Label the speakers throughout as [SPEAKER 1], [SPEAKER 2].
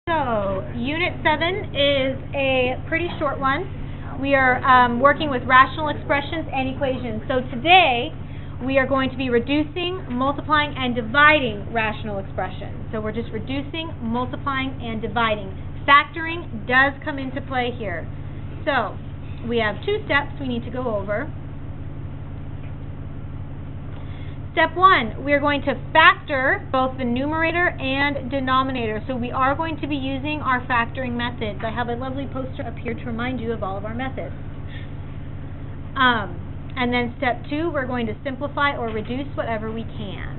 [SPEAKER 1] So, Unit 7 is a pretty short one. We are working with rational expressions and equations. So today, we are going to be reducing, multiplying, and dividing rational expressions. So we're just reducing, multiplying, and dividing. Factoring does come into play here. So, we have two steps we need to go over. Step 1, we are going to factor both the numerator and denominator. So we are going to be using our factoring methods. I have a lovely poster up here to remind you of all of our methods. And then step 2, we're going to simplify or reduce whatever we can.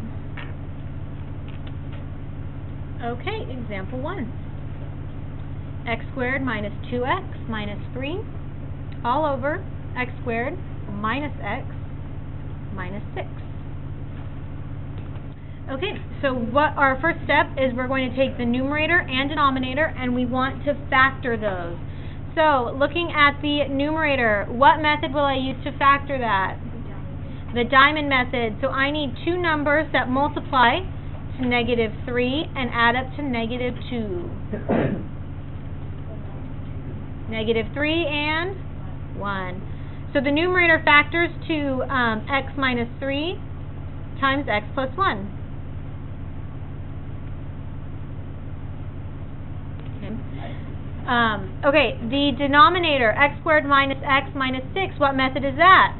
[SPEAKER 1] Okay, example 1. X squared minus 2x minus 3 all over x squared minus x minus 6. Okay, so what our first step is, we're going to take the numerator and denominator and we want to factor those. So, looking at the numerator, what method will I use to factor that? The diamond method. So I need two numbers that multiply to negative 3 and add up to negative 2. Negative 3 and 1. So the numerator factors to x minus 3 times x plus 1. Okay, the denominator, x squared minus x minus 6, what method is that?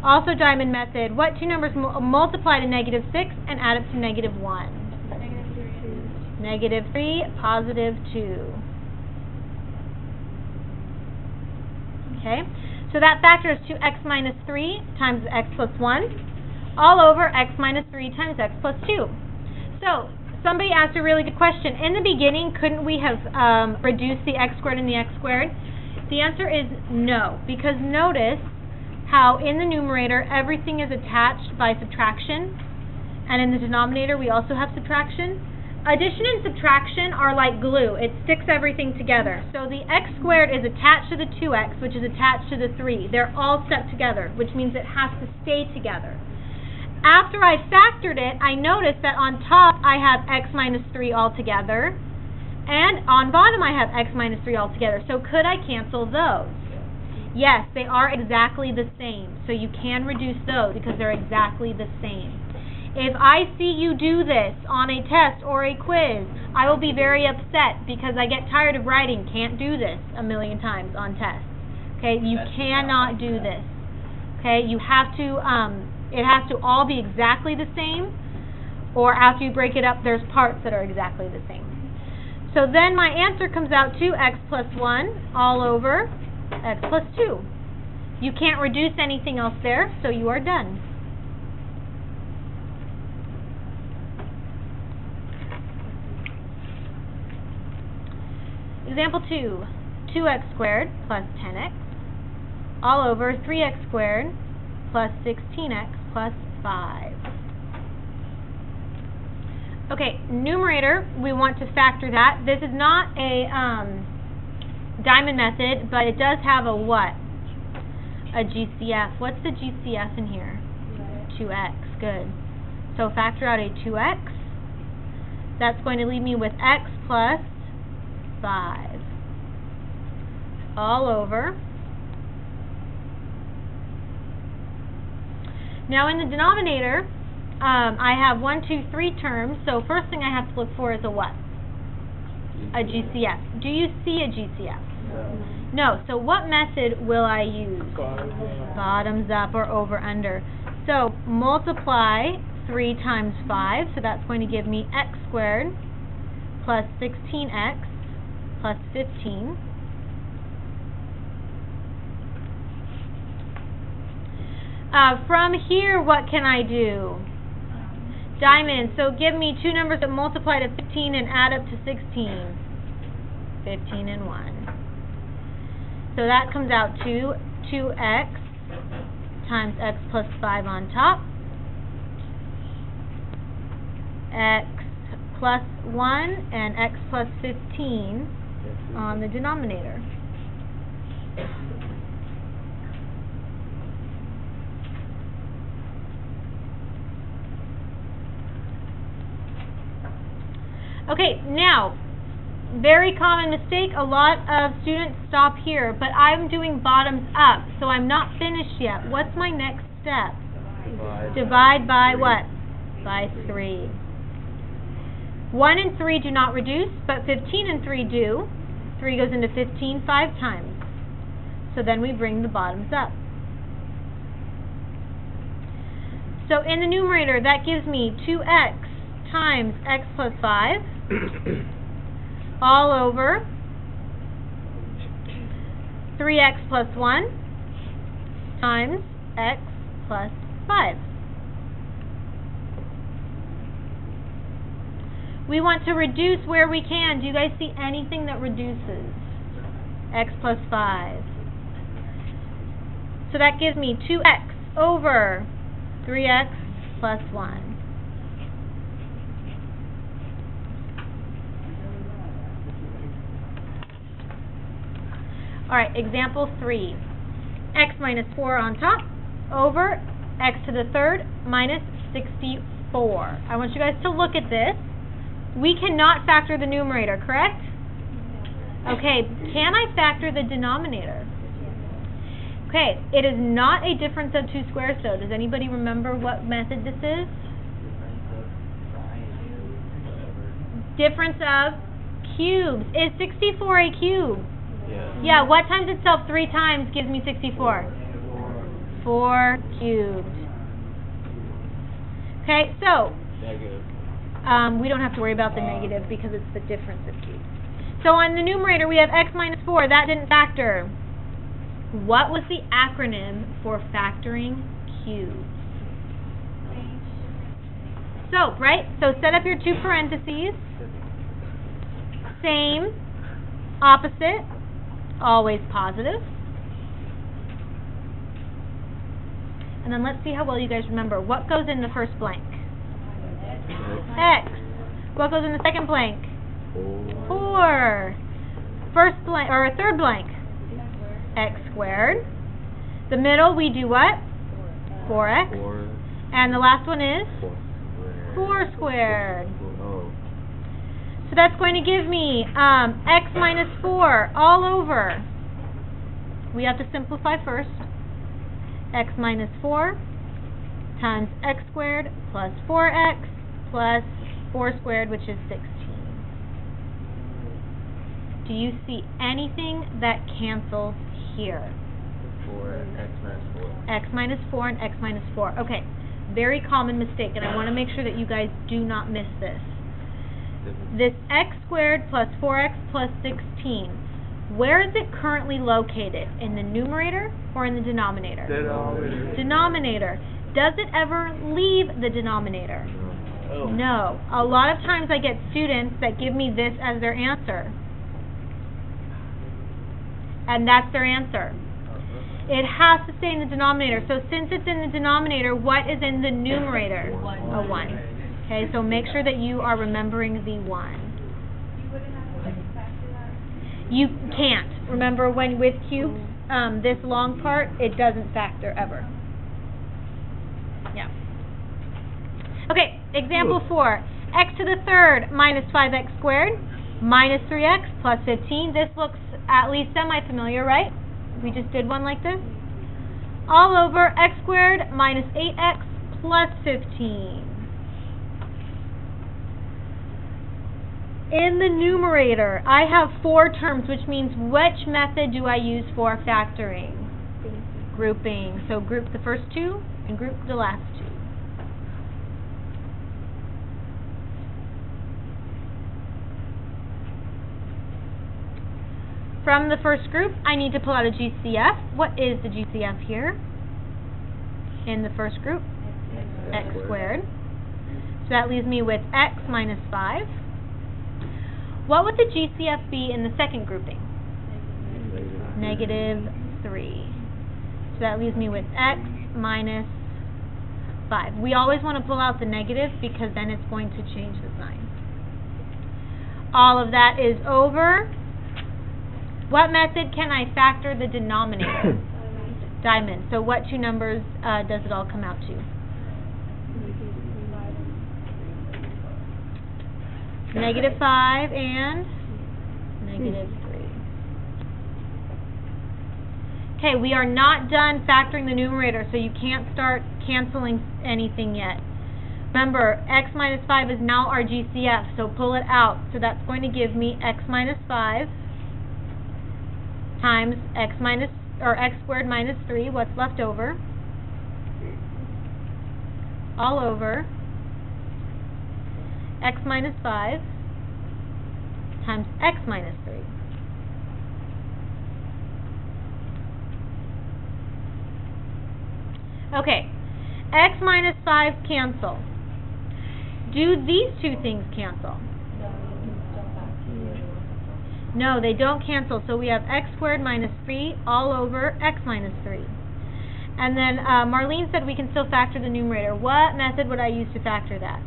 [SPEAKER 1] Also diamond method. What two numbers multiply to negative 6 and add up to negative 1? Negative 3, positive 2. Okay, so that factors to x minus 3 times x plus 1 all over x minus 3 times x plus 2. So, somebody asked a really good question. In the beginning, couldn't we have reduced the x squared and the x squared? The answer is no, because notice how in the numerator everything is attached by subtraction, and in the denominator we also have subtraction. Addition and subtraction are like glue. It sticks everything together. So the x squared is attached to the 2x, which is attached to the 3. They're all stuck together, which means it has to stay together. After I factored it, I noticed that on top I have x minus 3 altogether, and on bottom I have x minus 3 altogether. So could I cancel those? Yes, they are exactly the same. So you can reduce those because they're exactly the same. If I see you do this on a test or a quiz, I will be very upset because I get tired of writing "can't do this" a million times on tests. Okay, you cannot do this. Okay, you have to. It has to all be exactly the same, or after you break it up, there's parts that are exactly the same. So then my answer comes out to x plus 1 all over x plus 2. You can't reduce anything else there, so you are done. Example 2, 2x squared plus 10x all over 3x squared plus 16x plus 5. Okay, numerator, we want to factor that. This is not a diamond method, but it does have a what? A GCF. What's the GCF in here? 2x. Good. So factor out a 2x. That's going to leave me with x plus 5 all over. Now in the denominator, I have 1, 2, 3 terms, so first thing I have to look for is a what? A GCF. Do you see a GCF? No. So what method will I use? Bottoms up or over under. So multiply 3 times 5, so that's going to give me x squared plus 16x plus 15. From here, what can I do? Diamond. So give me two numbers that multiply to 15 and add up to 16. 15 and 1. So that comes out to 2x times x plus 5 on top. X plus 1 and x plus 15 on the denominator. Okay, now very common mistake. A lot of students stop here, but I'm doing bottoms up, so I'm not finished yet. What's my next step? Divide by what? By 3. 1 and 3 do not reduce, but 15 and 3 do. 3 goes into 15 5 times. So then we bring the bottoms up. So in the numerator, that gives me 2x times x plus 5 all over 3x plus 1 times x plus 5. We want to reduce where we can. Do you guys see anything that reduces? X plus 5. So that gives me 2x over 3x plus 1. Alright, example 3. X minus 4 on top over x to the third minus 64. I want you guys to look at this. We cannot factor the numerator, correct? Okay, can I factor the denominator? Okay, it is not a difference of 2 squares though. Does anybody remember what method this is? Difference of cubes. Is 64 a cube? Yeah, what times itself 3 times gives me 64? 4 cubed. Okay, so we don't have to worry about the negative because it's the difference of cubes. So on the numerator we have x minus 4. That didn't factor. What was the acronym for factoring cubes? So, right? So set up your 2 parentheses. Same, opposite, always positive. And then let's see how well you guys remember. What goes in the first blank? X. What goes in the second blank? 4. First blank, or third blank? X squared. The middle we do what? 4x. And the last one is? 4 squared. So that's going to give me x minus 4 all over. We have to simplify first. X minus 4 times x squared plus 4x plus 4 squared, which is 16. Do you see anything that cancels here? X minus 4 and x minus 4. Okay, very common mistake, and I want to make sure that you guys do not miss this. This x squared plus 4x plus 16, where is it currently located? In the numerator or in the denominator? Denominator. Does it ever leave the denominator? No. A lot of times I get students that give me this as their answer. And that's their answer. It has to stay in the denominator. So since it's in the denominator, what is in the numerator? A 1. Okay, so make sure that you are remembering the 1. You can't. Remember when with cubes, this long part, it doesn't factor ever. Yeah. Okay, example 4. X to the third minus 5x squared minus 3x plus 15. This looks at least semi-familiar, right? We just did one like this. All over x squared minus 8x plus 15. In the numerator, I have 4 terms, which means which method do I use for factoring? Grouping. So group the first 2 and group the last 2. From the first group, I need to pull out a GCF. What is the GCF here? In the first group, x squared. So that leaves me with x minus 5. What would the GCF be in the second grouping? Negative 3. So that leaves me with x minus 5. We always want to pull out the negative because then it's going to change the sign. All of that is over. What method can I factor the denominator? Diamond. So what 2 numbers does it all come out to? Negative 5 and negative 3. Okay, we are not done factoring the numerator, so you can't start canceling anything yet. Remember, x minus 5 is now our GCF, so pull it out. So that's going to give me x minus 5 times x squared minus 3, what's left over, all over x minus 5 times x minus 3. Okay, x minus 5 cancel. Do these two things cancel? No, they don't cancel. So we have x squared minus 3 all over x minus 3. And then Marlene said we can still factor the numerator. What method would I use to factor that?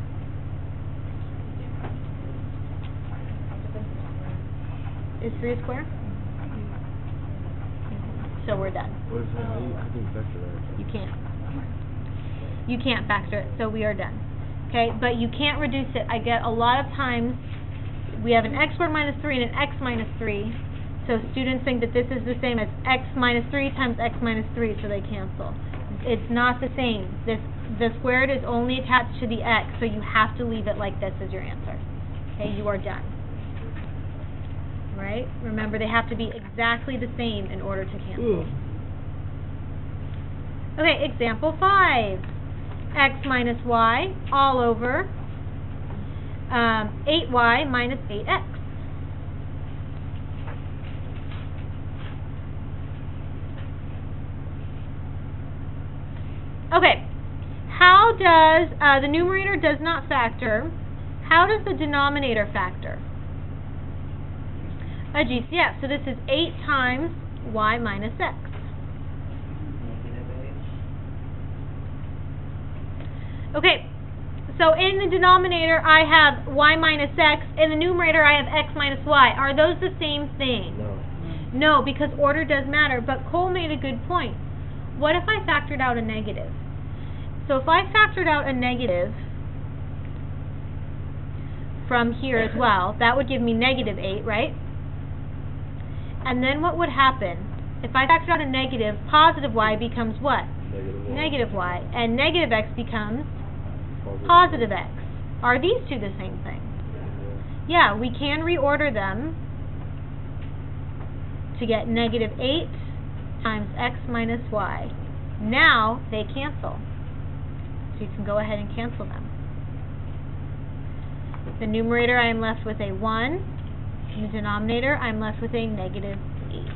[SPEAKER 1] Is 3 a square? So we're done.
[SPEAKER 2] What is that? How can you factor that?
[SPEAKER 1] You can't. You can't factor it, so we are done. Okay, but you can't reduce it. I get a lot of times we have an x squared minus 3 and an x minus 3. So students think that this is the same as x minus 3 times x minus 3, so they cancel. It's not the same. The squared is only attached to the x, so you have to leave it like this as your answer. Okay, you are done. Right? Remember, they have to be exactly the same in order to cancel. Okay, example 5. X minus y all over 8y minus 8x. Okay, how does, the numerator does not factor, how does the denominator factor? A GCF, so this is 8 times y minus x. Okay, so in the denominator I have y minus x, in the numerator I have x minus y. Are those the same thing?
[SPEAKER 2] No.
[SPEAKER 1] No, because order does matter, but Cole made a good point. What if I factored out a negative? So if I factored out a negative from here as well, that would give me negative 8, right? And then what would happen? If I factored out a negative, positive y becomes what? Negative y. And negative x becomes positive x. Are these two the same thing? Yeah, we can reorder them to get negative 8 times x minus y. Now they cancel. So you can go ahead and cancel them. The numerator, I am left with a 1. In the denominator, I'm left with a negative 8.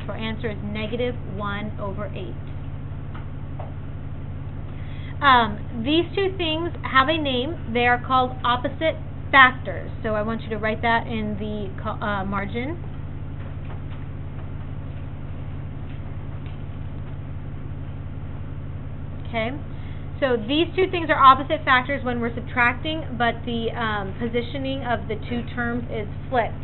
[SPEAKER 1] So our answer is negative 1 over 8. These two things have a name. They are called opposite factors. So I want you to write that in the margin. Okay. So these two things are opposite factors when we're subtracting, but the positioning of the two terms is flipped.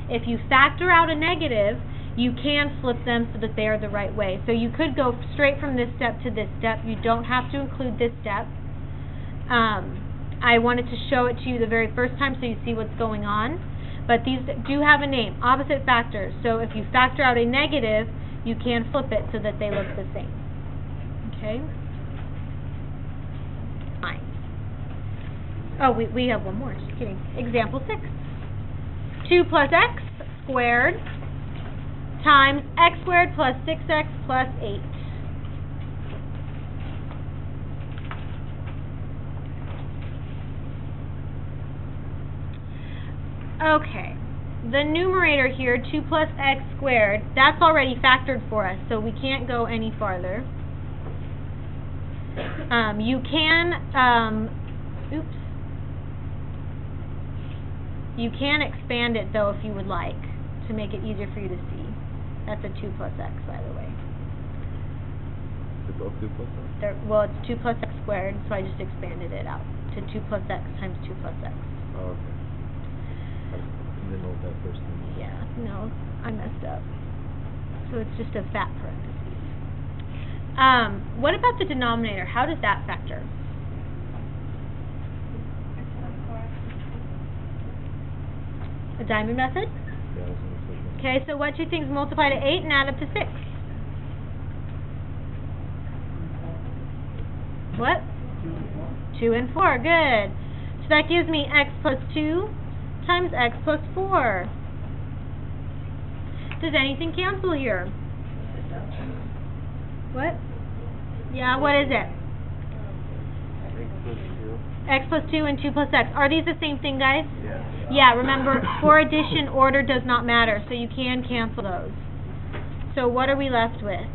[SPEAKER 1] If you factor out a negative, you can flip them so that they are the right way. So you could go straight from this step to this step. You don't have to include this step. I wanted to show it to you the very first time so you see what's going on. But these do have a name, opposite factors. So if you factor out a negative, you can flip it so that they look the same. Okay? Fine. Oh, we have one more. Just kidding. Example 6. 2 plus x squared times x squared plus 6x plus 8. Okay, the numerator here, 2 plus x squared, that's already factored for us, so we can't go any farther. You can expand it, though, if you would like, to make it easier for you to see. That's a 2 plus x, by the way.
[SPEAKER 2] They're both 2 plus x?
[SPEAKER 1] Well, it's 2 plus x squared, so I just expanded it out to 2 plus x times 2 plus x.
[SPEAKER 2] Oh, okay. I didn't know what that first thing was.
[SPEAKER 1] Yeah, no, I messed up. So it's just a fat parentheses. What about the denominator? How does that factor? A diamond method?
[SPEAKER 2] Yeah, I was gonna say that.
[SPEAKER 1] Okay, so what two things multiply to 8 and add up to 6? What? 2 and 4, good. So that gives me x plus 2 times x plus 4. Does anything cancel here? What? Yeah, what is it? X plus 2 and 2 plus x. Are these the same thing, guys?
[SPEAKER 2] Yeah.
[SPEAKER 1] Yeah, remember, for addition, order does not matter, so you can cancel those. So what are we left with?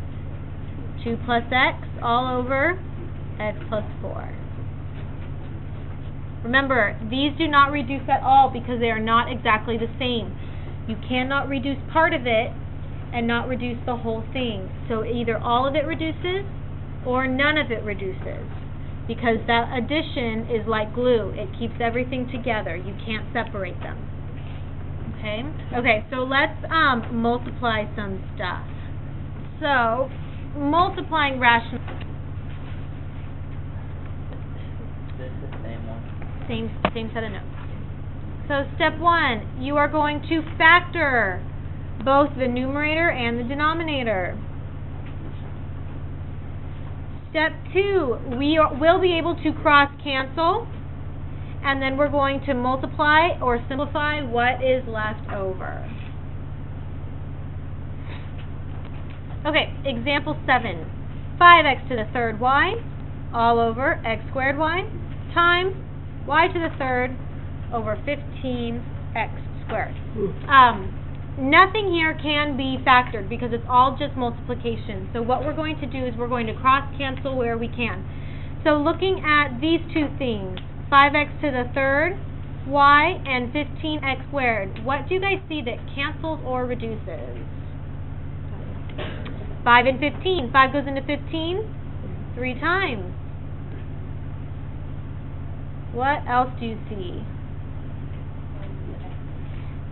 [SPEAKER 1] 2 plus x all over x plus 4. Remember, these do not reduce at all because they are not exactly the same. You cannot reduce part of it and not reduce the whole thing. So either all of it reduces or none of it reduces, because that addition is like glue. It keeps everything together. You can't separate them. Okay? Okay, so let's multiply some stuff. So, multiplying rational...
[SPEAKER 3] This is the same one.
[SPEAKER 1] Same set of notes. So step 1, you are going to factor both the numerator and the denominator. Step 2, we will be able to cross cancel, and then we're going to multiply or simplify what is left over. Okay, example 7. 5x to the third y all over x squared y times y to the third over 15x squared. Nothing here can be factored because it's all just multiplication. So what we're going to do is we're going to cross cancel where we can. So looking at these two things, 5x to the third y and 15x squared, what do you guys see that cancels or reduces? 5 and 15. 5 goes into 15 3 times. What else do you see?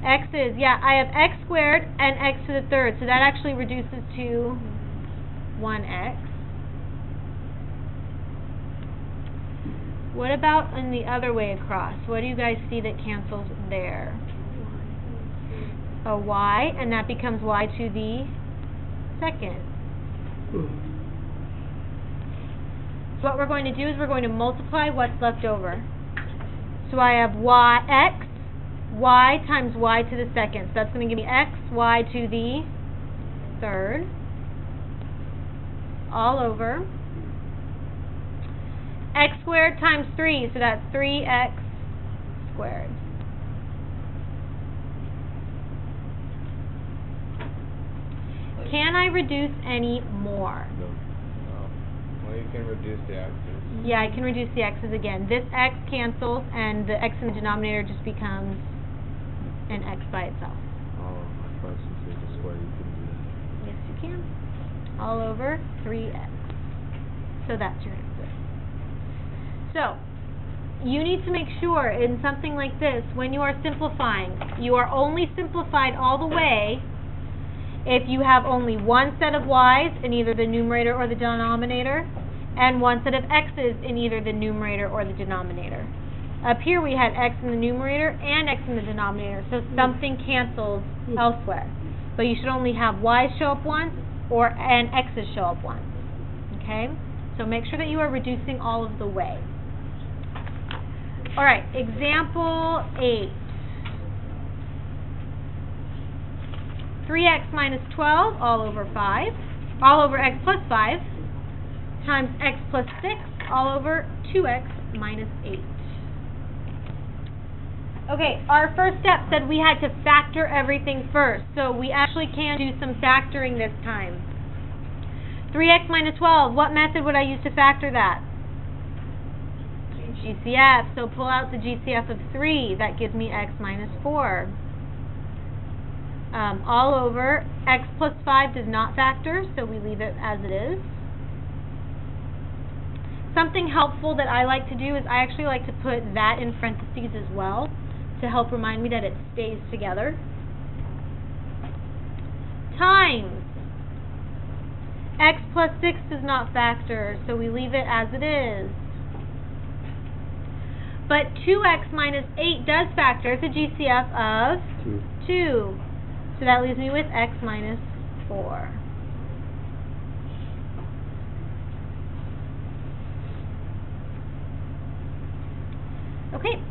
[SPEAKER 1] X's, yeah, I have x squared and x to the third, so that actually reduces to 1x. What about in the other way across? What do you guys see that cancels there? A y, and that becomes y to the second. So what we're going to do is we're going to multiply what's left over. So I have y times y to the second. So that's going to give me x, y to the third, all over x squared times 3, so that's 3x squared. Can I reduce any more?
[SPEAKER 2] No.
[SPEAKER 4] Well, you can reduce the x's.
[SPEAKER 1] Yeah, I can reduce the x's again. This x cancels, and the x in the denominator just becomes an x by itself.
[SPEAKER 2] Oh, I thought since there's a square you couldn't do that.
[SPEAKER 1] Yes, you can. All over 3x. So that's your answer. So, you need to make sure in something like this, when you are simplifying, you are only simplified all the way if you have only one set of y's in either the numerator or the denominator, and one set of x's in either the numerator or the denominator. Up here we had x in the numerator and x in the denominator, so something cancels elsewhere. But you should only have y's show up once and x's show up once. Okay? So make sure that you are reducing all of the way. Alright, example 8. 3x minus 12 all over 5, all over x plus 5, times x plus 6 all over 2x minus 8. Okay, our first step said we had to factor everything first, so we actually can do some factoring this time. 3x minus 12, what method would I use to factor that? GCF, so pull out the GCF of 3, that gives me x minus 4. All over, x plus 5 does not factor, so we leave it as it is. Something helpful that I like to do is I actually like to put that in parentheses as well to help remind me that it stays together. Times. X plus 6 does not factor, so we leave it as it is. But 2x minus 8 does factor. It's a GCF of 2. So that leaves me with x minus 4. Okay,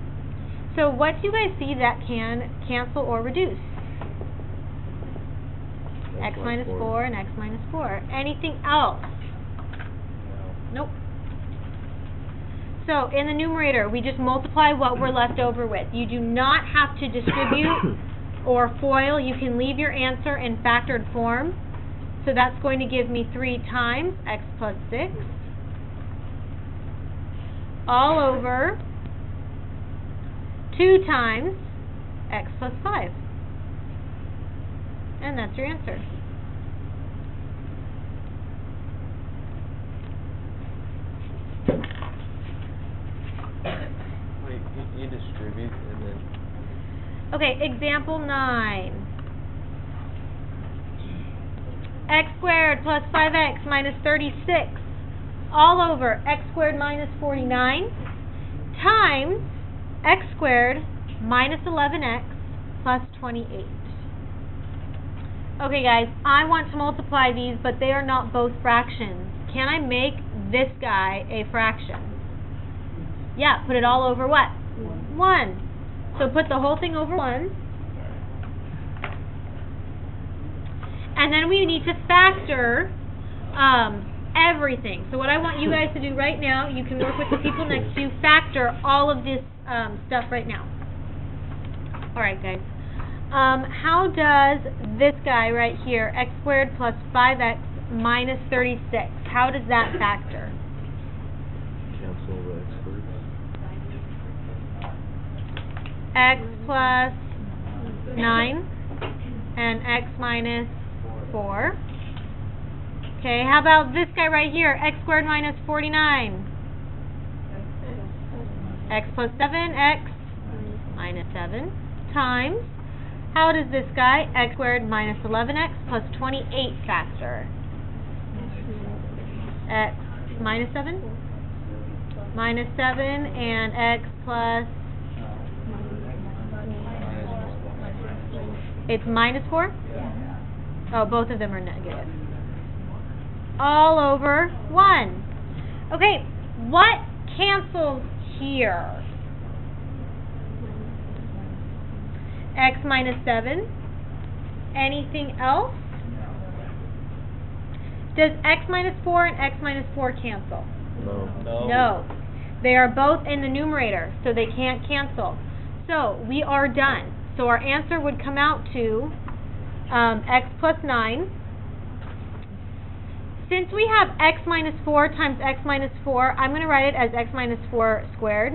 [SPEAKER 1] so what do you guys see that can cancel or reduce? X minus 4 and x minus 4. Anything else? Nope. So in the numerator, we just multiply what we're left over with. You do not have to distribute or FOIL. You can leave your answer in factored form. So that's going to give me 3 times x plus 6 all over 2 times x plus 5. And that's your answer.
[SPEAKER 4] Wait, you distribute and then...
[SPEAKER 1] Okay, example 9. X squared plus 5x minus 36 all over x squared minus 49 times x squared minus 11x plus 28. Okay guys, I want to multiply these, but they are not both fractions. Can I make this guy a fraction? Yeah, put it all over what? 1. So put the whole thing over 1. And then we need to factor everything. So what I want you guys to do right now, you can work with the people next to you, factor all of this stuff right now. Alright guys. How does this guy right here, x squared plus 5x minus 36, how does that factor?
[SPEAKER 2] Cancel the x squared.
[SPEAKER 1] X plus 9 and x minus 4. Okay, how about this guy right here, x squared minus 49? X plus 7, x minus 7 times. How does this guy, x squared minus 11x plus 28 factor? X minus 7? Minus 7 and x plus... It's minus 4? Oh, both of them are negative. All over 1. Okay, what cancels here? X minus 7. Anything else? Does x minus 4 and x minus 4 cancel?
[SPEAKER 2] No.
[SPEAKER 1] No. They are both in the numerator, so they can't cancel. So, we are done. So our answer would come out to x plus 9. Since we have x minus 4 times x minus 4, I'm going to write it as x minus 4 squared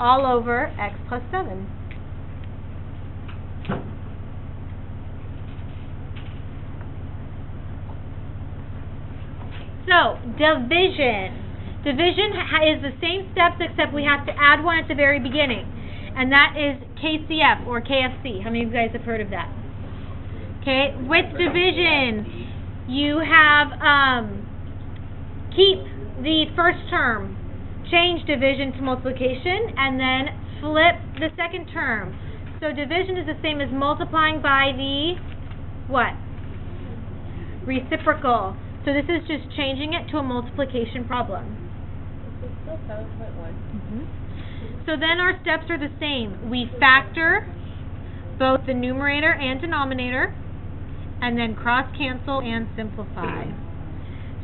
[SPEAKER 1] all over x plus 7. So, division. Division is the same steps except we have to add one at the very beginning. And that is KCF or KFC. How many of you guys have heard of that? Okay, with division, you have keep the first term, change division to multiplication, and then flip the second term. So division is the same as multiplying by the what? Reciprocal. So this is just changing it to a multiplication problem.
[SPEAKER 3] It's still 7.1.
[SPEAKER 1] So then our steps are the same. We factor both the numerator and denominator, and then cross-cancel and simplify.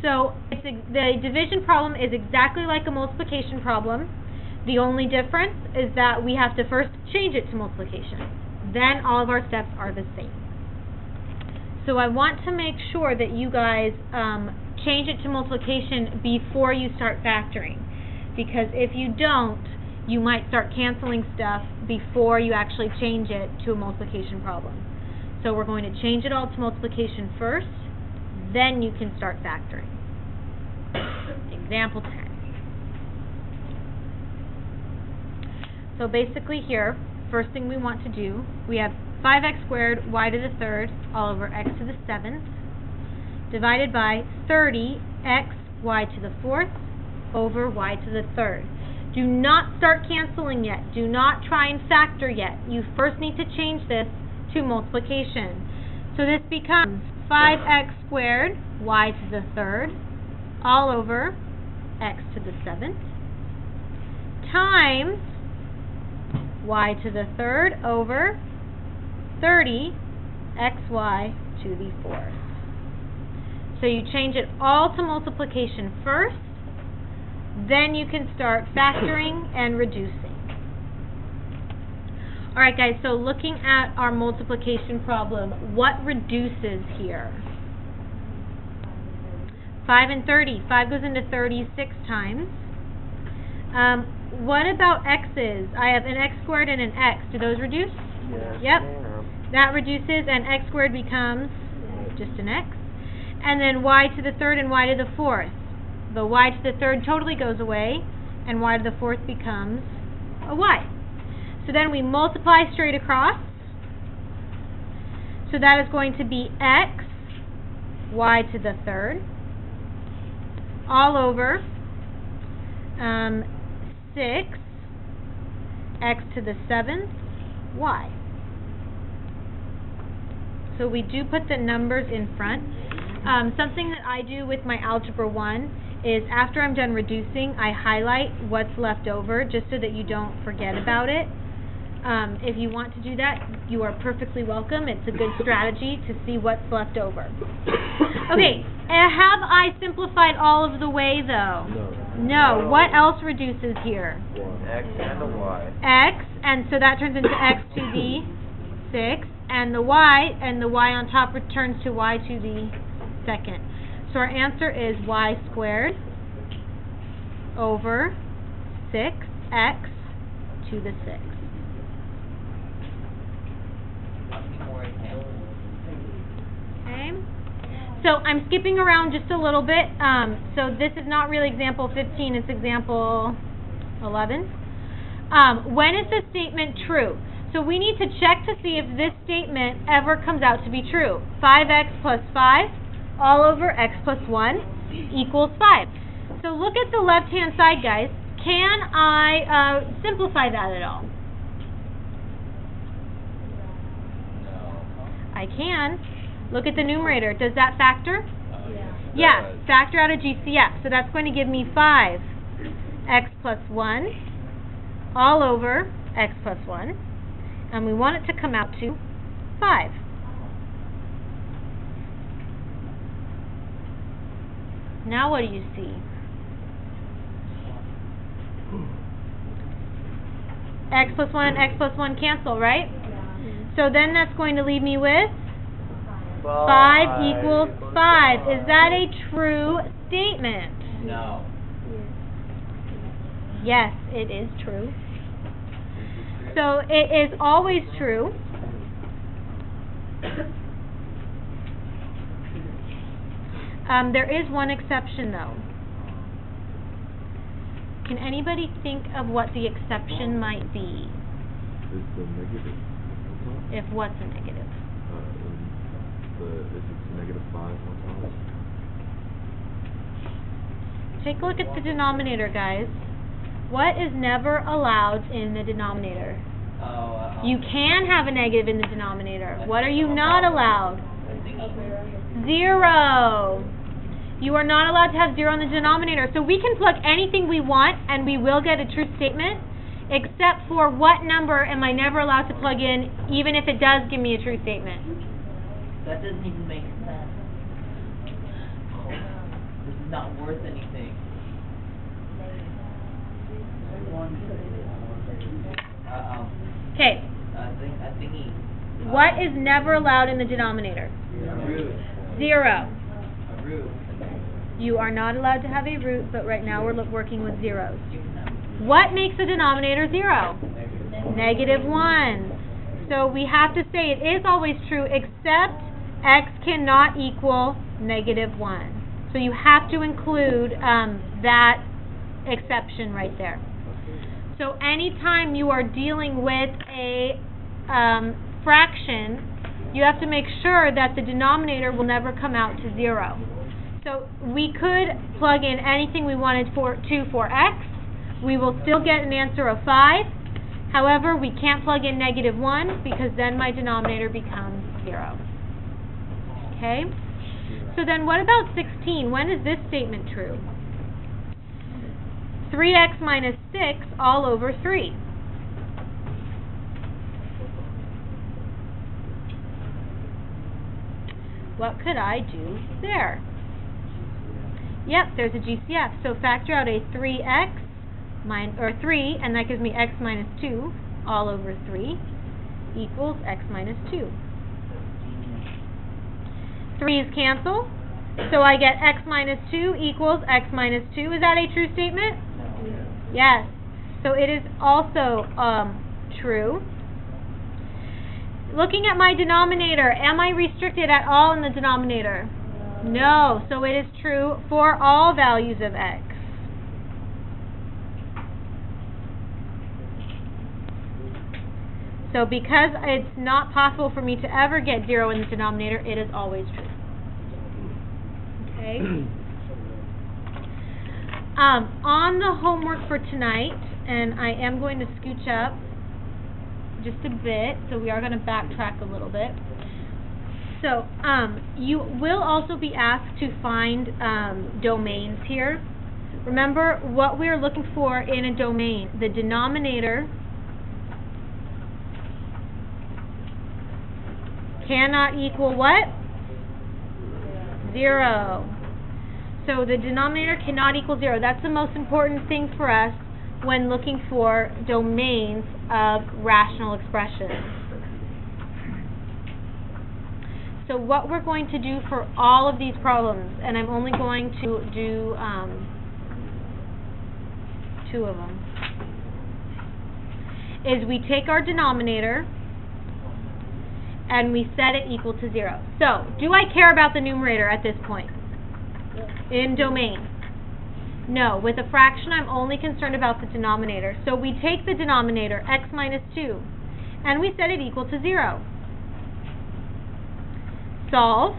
[SPEAKER 1] So the division problem is exactly like a multiplication problem. The only difference is that we have to first change it to multiplication. Then all of our steps are the same. So I want to make sure that you guys change it to multiplication before you start factoring. Because if you don't, you might start canceling stuff before you actually change it to a multiplication problem. So we're going to change it all to multiplication first, then you can start factoring. Example 10. So basically here, first thing we want to do, we have 5x squared y to the third all over x to the 7th divided by 30x y to the 4th over y to the 3rd. Do not start canceling yet. Do not try and factor yet. You first need to change this to multiplication. So this becomes 5x squared, y to the third, all over x to the seventh, times y to the third over 30 xy to the fourth. So you change it all to multiplication first, then you can start factoring and reducing. Alright guys, so looking at our multiplication problem, what reduces here? 5 and 30. 5 goes into 30 6 times. What about x's? I have an x squared and an x. Do those reduce?
[SPEAKER 4] Yes,
[SPEAKER 1] Yep.
[SPEAKER 4] ma'am.
[SPEAKER 1] That reduces, and x squared becomes just an x. And then y to the third and y to the fourth. The y to the third totally goes away, and y to the fourth becomes a y. So then we multiply straight across. So that is going to be x, y to the third, all over 6, x to the seventh, y. So we do put the numbers in front. Something that I do with my Algebra 1 is after I'm done reducing, I highlight what's left over just so that you don't forget about it. If you want to do that, you are perfectly welcome. It's a good strategy to see what's left over. Okay, have I simplified all of the way though? No. What else reduces here?
[SPEAKER 4] X and a Y.
[SPEAKER 1] X, and so that turns into x to the 6, and the y on top returns to y to the second. So our answer is y squared over 6x to the 6. Okay. So I'm skipping around just a little bit. So this is not really example 15, it's example 11. When is this statement true? So we need to check to see if this statement ever comes out to be true. 5x plus 5 all over x plus 1 equals 5. So look at the left-hand side, guys. Can I simplify that at all? I can. Look at the numerator. Does that factor? Yeah, factor out of GCF. So that's going to give me 5x plus 1 all over x plus 1. And we want it to come out to 5. Now what do you see? X plus 1 and x plus 1 cancel, right? So then that's going to leave me with 5 equals 5. Is that a true statement?
[SPEAKER 5] No.
[SPEAKER 1] Yes, it is true. So it is always true. There is one exception though. Can anybody think of what the exception might be?
[SPEAKER 2] Is the negative?
[SPEAKER 1] If what's a negative?
[SPEAKER 2] If it's negative 5 on top.
[SPEAKER 1] Take a look at the denominator, guys. What is never allowed in the denominator? You can have a negative in the denominator. What are you not allowed? 0. You are not allowed to have 0 in the denominator. So we can plug anything we want and we will get a true statement, except for what number am I never allowed to plug in, even if it does give me a true statement?
[SPEAKER 5] That doesn't even make sense. This is not worth anything.
[SPEAKER 1] Okay.
[SPEAKER 5] I think he...
[SPEAKER 1] What is never allowed in the denominator?
[SPEAKER 5] Root.
[SPEAKER 1] 0.
[SPEAKER 5] A root.
[SPEAKER 1] You are not allowed to have a root, but right now we're working with zeros.
[SPEAKER 5] You can have
[SPEAKER 1] What makes a denominator 0? Negative 1. So we have to say it is always true, except x cannot equal negative 1. So you have to include that exception right there. So anytime you are dealing with a fraction, you have to make sure that the denominator will never come out to 0. So we could plug in anything we wanted for x, We will still get an answer of 5. However, we can't plug in -1 because then my denominator becomes 0. Okay? So then what about 16? When is this statement true? 3x minus 6 all over 3. What could I do there? Yep, there's a GCF. So factor out a 3x, 3, and that gives me x minus 2 all over 3 equals x minus 2. 3's cancel, so I get x minus 2 equals x minus 2. Is that a true statement? Yes. So it is also true. Looking at my denominator, am I restricted at all in the denominator? No. So it is true for all values of x. So because it's not possible for me to ever get 0 in the denominator, it is always true. Okay? On the homework for tonight, and I am going to scooch up just a bit, so we are going to backtrack a little bit. So, you will also be asked to find domains here. Remember what we're looking for in a domain. The denominator cannot equal what? 0. So the denominator cannot equal 0. That's the most important thing for us when looking for domains of rational expressions. So what we're going to do for all of these problems, and I'm only going to do 2 of them, is we take our denominator and we set it equal to 0. So, do I care about the numerator at this point? In domain? No. With a fraction, I'm only concerned about the denominator. So we take the denominator, x minus 2, and we set it equal to 0. Solve.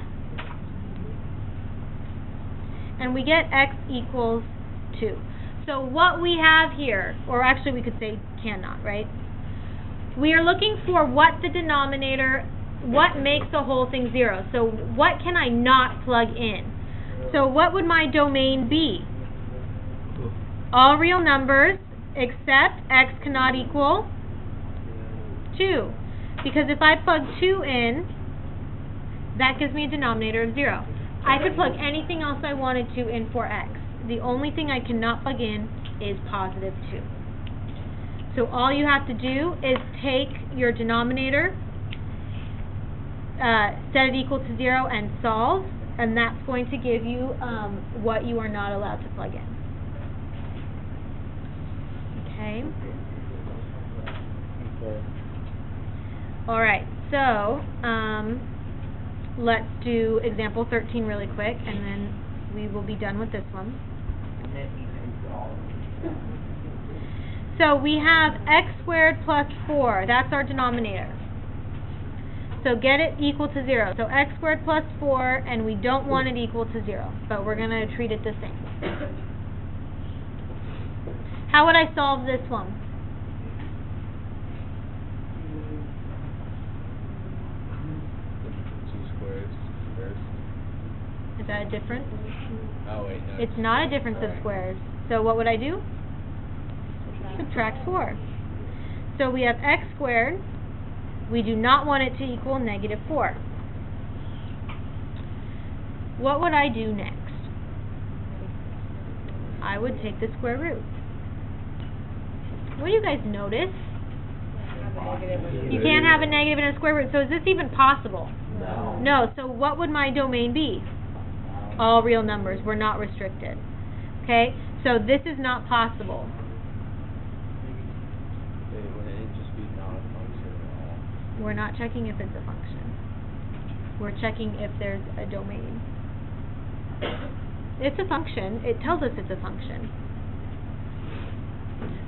[SPEAKER 1] And we get x equals 2. So what we have here, or actually we could say cannot, right? We are looking for what the denominator, what makes the whole thing 0. So what can I not plug in? So what would my domain be? All real numbers except x cannot equal 2. Because if I plug 2 in, that gives me a denominator of 0. I could plug anything else I wanted to in for x. The only thing I cannot plug in is positive 2. So all you have to do is take your denominator, set it equal to 0, and solve, and that's going to give you what you are not allowed to plug in. Okay? Alright, so let's do example 13 really quick, and then we will be done with this one. So we have x squared plus 4. That's our denominator. So get it equal to 0. So x squared plus 4, and we don't want it equal to 0, but we're going to treat it the same. How would I solve this one? Is that a difference?
[SPEAKER 2] Oh wait, no.
[SPEAKER 1] It's not a difference of squares. So what would I do? Subtract 4. So we have x squared. We do not want it to equal -4. What would I do next? I would take the square root. What do you guys notice? You can't have a negative and a square root. So is this even possible?
[SPEAKER 5] No.
[SPEAKER 1] No. So what would my domain be? All real numbers. We're not restricted. Okay? So this is not possible.
[SPEAKER 2] Would it just be not a function at all?
[SPEAKER 1] We're not checking if it's a function. We're checking if there's a domain. It's a function. It tells us it's a function.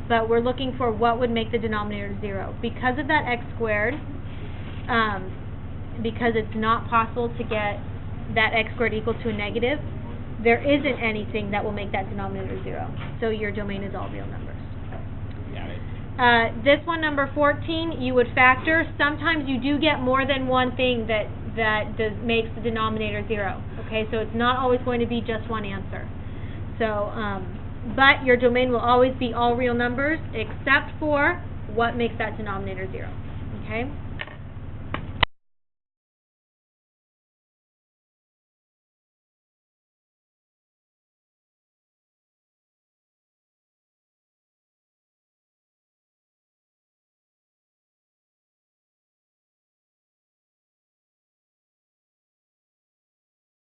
[SPEAKER 1] But we're looking for what would make the denominator 0. Because of that x squared, because it's not possible to get that x squared equal to a negative, there isn't anything that will make that denominator 0. So your domain is all real numbers. This one, number 14, you would factor. Sometimes you do get more than one thing that makes the denominator 0. Okay, so it's not always going to be just one answer. So, but your domain will always be all real numbers except for what makes that denominator 0. Okay?